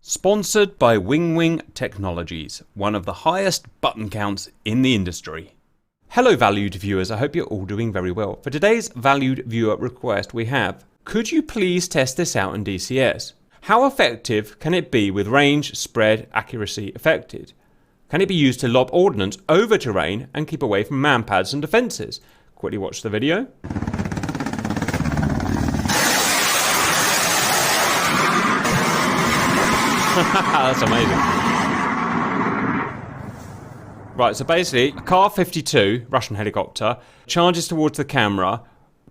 Sponsored by Wing Technologies, one of the highest button counts in the industry. Hello valued viewers, I hope you're all doing very well. For today's valued viewer request we have, could you please test this out in DCS? How effective can it be with range, spread, accuracy affected? Can it be used to lob ordnance over terrain and keep away from manpads and defences? Quickly watch the video. That's amazing. Right, so basically, a Kar-52 Russian helicopter charges towards the camera,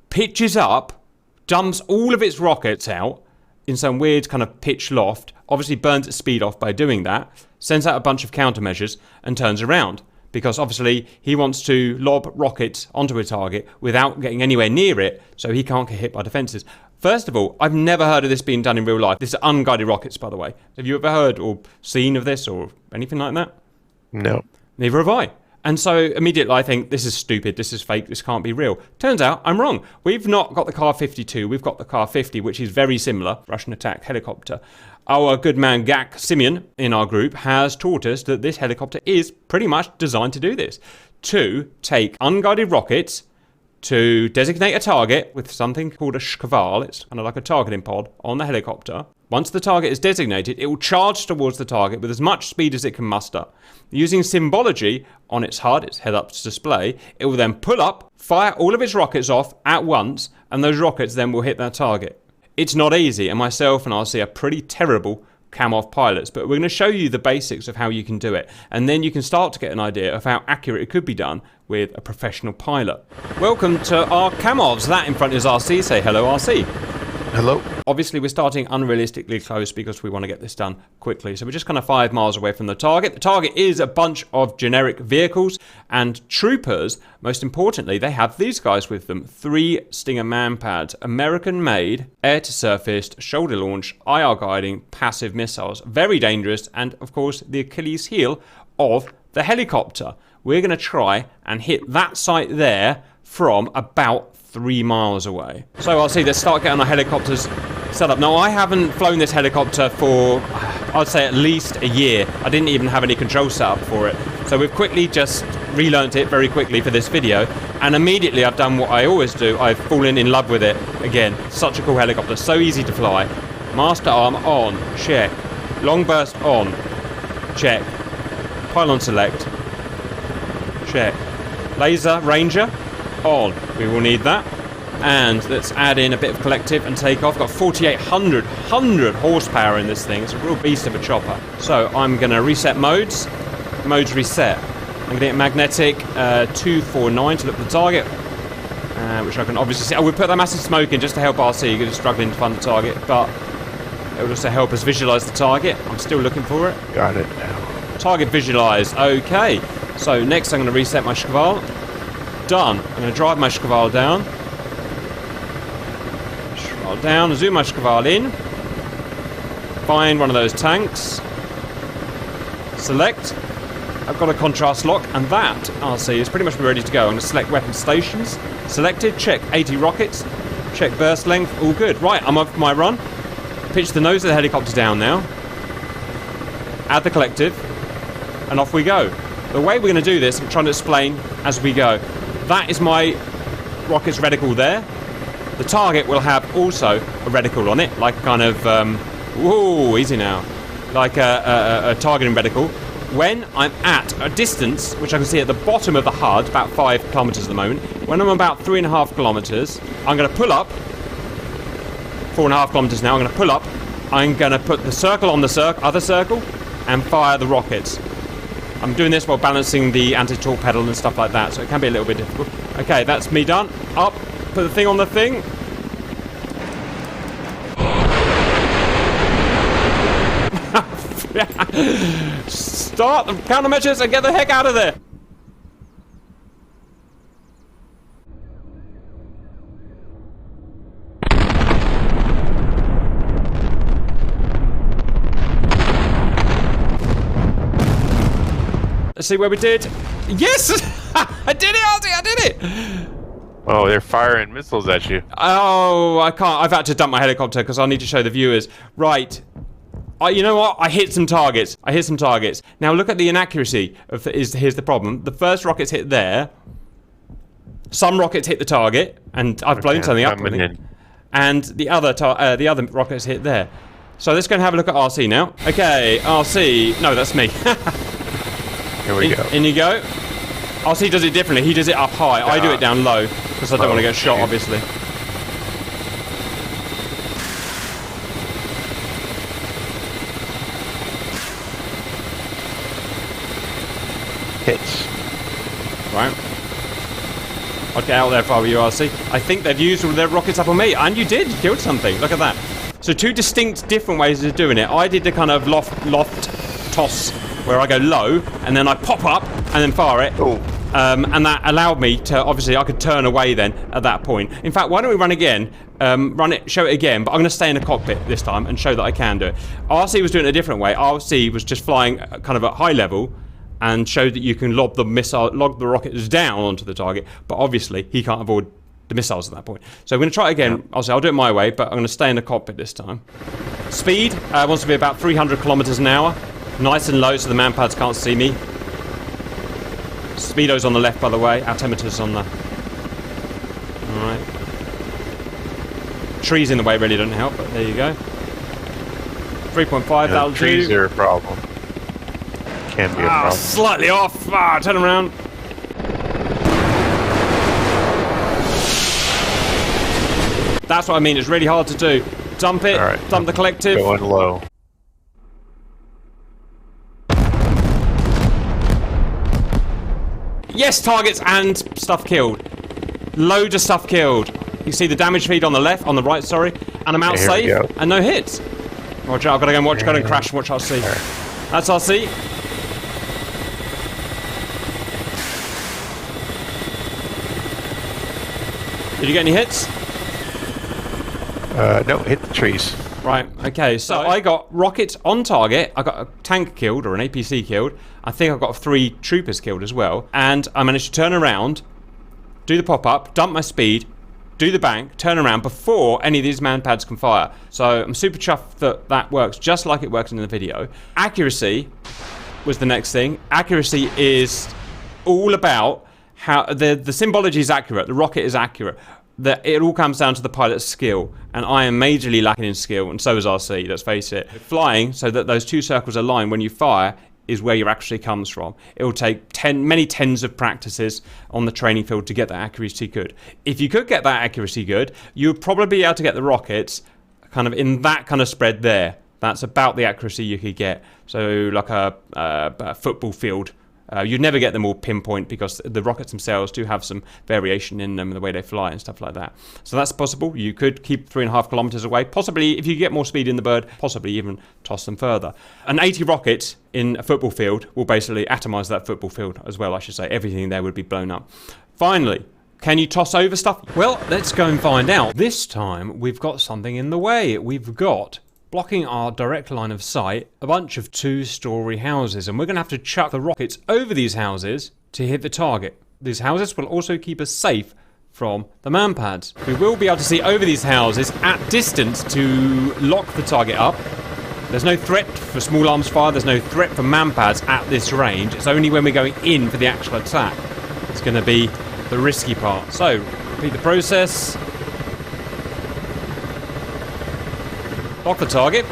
pitches up, dumps all of its rockets out in some weird kind of pitch loft, obviously burns its speed off by doing that, sends out a bunch of countermeasures and turns around. Because obviously he wants to lob rockets onto a target without getting anywhere near it, so he can't get hit by defences. First of all, I've never heard of this being done in real life. This is unguided rockets, by the way. Have you ever heard or seen of this or anything like that? No. Neither have I. And so immediately I think, this is stupid, this is fake, this can't be real. Turns out I'm wrong. We've not got the Kar-52, we've got the Kar-50, which is very similar, Russian attack helicopter. Our good man Gak Simeon in our group has taught us that this helicopter is pretty much designed to do this. To take unguided rockets, to designate a target with something called a shkval, it's kind of like a targeting pod on the helicopter. Once the target is designated, it will charge towards the target with as much speed as it can muster. Using symbology on its HUD, its head-up display, it will then pull up, fire all of its rockets off at once, and those rockets then will hit that target. It's not easy, and myself and RC are pretty terrible cam-off pilots, but we're going to show you the basics of how you can do it, and then you can start to get an idea of how accurate it could be done with a professional pilot. Welcome to our cam-offs. That in front is RC. Say hello, RC. Hello. Obviously, we're starting unrealistically close because we want to get this done quickly. So we're just kind of 5 miles away from the target. The target is a bunch of generic vehicles and troopers. Most importantly, they have these guys with them. 3 Stinger manpads, American-made, air-to-surface, shoulder-launched, IR guiding, passive missiles. Very dangerous and, of course, the Achilles heel of the helicopter. We're going to try and hit that site there from about 3 miles away. So I'll see, let's start getting our helicopters set up. Now, I haven't flown this helicopter for, I'd say, at least a year. I didn't even have any control set up for it. So we've quickly just relearnt it very quickly for this video. And immediately I've done what I always do. I've fallen in love with it. Again, such a cool helicopter. So easy to fly. Master arm on. Check. Long burst on. Check. Pylon select. Check. Laser Ranger on. We will need that. And let's add in a bit of collective and take off. Got 4,800 horsepower in this thing. It's a real beast of a chopper. So I'm going to reset modes. Modes reset. I'm going to hit magnetic 249 to look for the target. Which I can obviously see. I would put that massive smoke in just to help RC because he's struggling to find the target. But it will also help us visualize the target. I'm still looking for it. Got it now. Target visualized. Okay. So next I'm going to reset my shkval. Done. I'm going to drive my shkval down. Shkval down. Zoom my shkval in. Find one of those tanks. Select. I've got a contrast lock, and that, RC, is pretty much ready to go. I'm going to select weapon stations. Selected. Check 80 rockets. Check burst length. All good. Right, I'm off my run. Pitch the nose of the helicopter down now. Add the collective. And off we go. The way we're going to do this, I'm trying to explain as we go. That is my rocket's reticle there. The target will have also a reticle on it, like a kind of, whoa, easy now. Like a targeting reticle. When I'm at a distance, which I can see at the bottom of the HUD, about 5 kilometers at the moment, when I'm about 3.5 kilometers, I'm going to pull up, 4.5 kilometers now, I'm going to pull up, I'm going to put the circle on the other circle, and fire the rockets. I'm doing this while balancing the anti-torque pedal and stuff like that, so it can be a little bit difficult. Okay, that's me done. Up, put the thing on the thing. Start the countermeasures and get the heck out of there. Let's see where we did. Yes! I did it, Ozzy! I did it! Oh, they're firing missiles at you. Oh, I can't. I've had to dump my helicopter because I need to show the viewers. Right. You know what? I hit some targets. Now look at the inaccuracy. Here's the problem. The first rockets hit there. Some rockets hit the target, and I've blown something up. And the other rockets hit there. So let's go and have a look at RC now. Okay, RC. No, that's me. Here we go. In you go. RC does it differently. He does it up high. I do it down low because I don't want to get shot, obviously. Hits. Right. I'd get out there if I were you, RC. I think they've used all their rockets up on me. And you did. You killed something. Look at that. So two distinct, different ways of doing it. I did the kind of loft toss where I go low, and then I pop up, and then fire it. Oh. And that allowed me to, obviously, I could turn away then at that point. In fact, why don't we run again? Show it again, but I'm going to stay in the cockpit this time and show that I can do it. RC was doing it a different way. RC was just flying kind of at high level, and showed that you can lob the rockets down onto the target, but obviously he can't avoid the missiles at that point. So I'm going to try it again. I'll do it my way, but I'm going to stay in the cockpit this time. Speed wants to be about 300 kilometers an hour, nice and low so the manpads can't see me. Speedo's on the left, by the way. Altimeter's on the... Alright. Trees in the way really don't help, but there you go. 3.5, that'll do. Trees are a problem. Can be a problem. Slightly off. Turn around. That's what I mean. It's really hard to do. Dump it. Right. Dump the collective. Going low. Yes, targets and stuff killed. Loads of stuff killed. You see the damage feed on the left, on the right, sorry. And I'm out safe and no hits. Roger, I've got to go and watch, go and crash and watch RC. Right. That's RC. Did you get any hits? No, hit the trees. Right, okay, so I got rockets on target, I got a tank killed, or an APC killed, I think I got 3 troopers killed as well, and I managed to turn around, do the pop-up, dump my speed, do the bank, turn around before any of these manpads can fire. So I'm super chuffed that that works just like it works in the video. Accuracy was the next thing. Accuracy is all about how the symbology is accurate, the rocket is accurate. It all comes down to the pilot's skill, and I am majorly lacking in skill, and so is RC, let's face it. Flying so that those 2 circles align when you fire is where your accuracy comes from. It will take many tens of practices on the training field to get that accuracy good. If you could get that accuracy good, you would probably be able to get the rockets kind of in that kind of spread there. That's about the accuracy you could get. So like a football field. You'd never get them all pinpoint because the rockets themselves do have some variation in them, the way they fly and stuff like that. So that's possible. You could keep 3.5 kilometers away. Possibly, if you get more speed in the bird, possibly even toss them further. An 80 rockets in a football field will basically atomize that football field as well, I should say. Everything there would be blown up. Finally, can you toss over stuff? Well, let's go and find out. This time, we've got something in the way. We've got, blocking our direct line of sight, a bunch of 2-story houses, and we're going to have to chuck the rockets over these houses to hit the target. These houses will also keep us safe from the manpads. We will be able to see over these houses at distance to lock the target up. There's no threat for small arms fire, there's no threat for manpads at this range. It's only when we're going in for the actual attack it's going to be the risky part. So, repeat the process. Lock the target.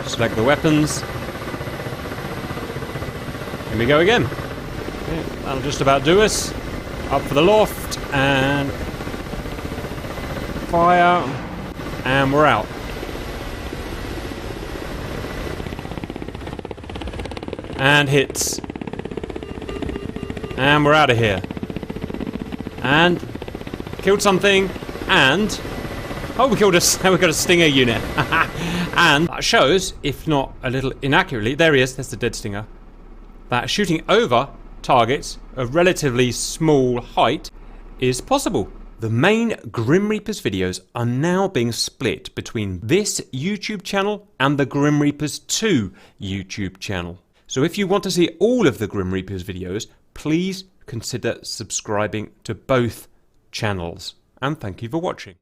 Select the weapons. Here we go again. Okay, that'll just about do us. Up for the loft and fire, and we're out. And hits. And we're out of here. And killed something. And oh, we got a Stinger unit. And that shows, if not a little inaccurately, there he is, there's the dead Stinger, that shooting over targets of relatively small height is possible. The main Grim Reapers videos are now being split between this YouTube channel and the Grim Reapers 2 YouTube channel. So if you want to see all of the Grim Reapers videos, please consider subscribing to both channels. And thank you for watching.